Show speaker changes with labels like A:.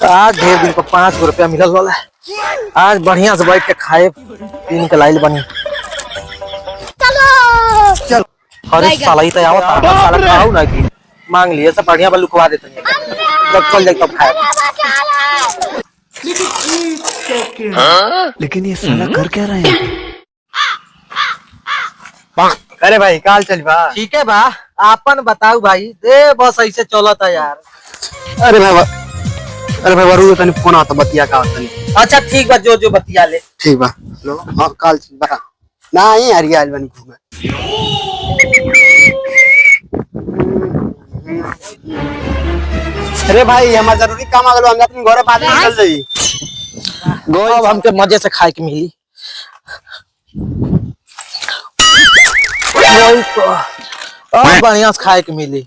A: आज ढेर दिन को 5 रुपया मिलल वाला है। आज बढ़िया से बैठ के खाए पीन के लाइल बनी। चल अरे साला ही तो आवत साला खाऊ ना की मांग लिए सब बढ़िया बल लुकवा देते हैं। जब चल जाए तब खाए।
B: लेकिन ये साला कर क्या रहे हैं?
C: अरे भाई काल चल बा।
A: ठीक है बा आपन बताऊ भाई दे बस ऐसे चलता यार।
C: अरे भाई वरू तनी फोन आता बतिया का तनी।
A: अच्छा ठीक बा जो बतिया ले।
C: ठीक बा लो हां काल चल बा ना ही हरियाल बनी घूमे। अरे भाई हमार जरूरी काम आ गलो हम अपने घरे बाद में चल जाई।
A: अब हमके मजे से खाए के मिली। अब बढ़िया से खाए के मिली।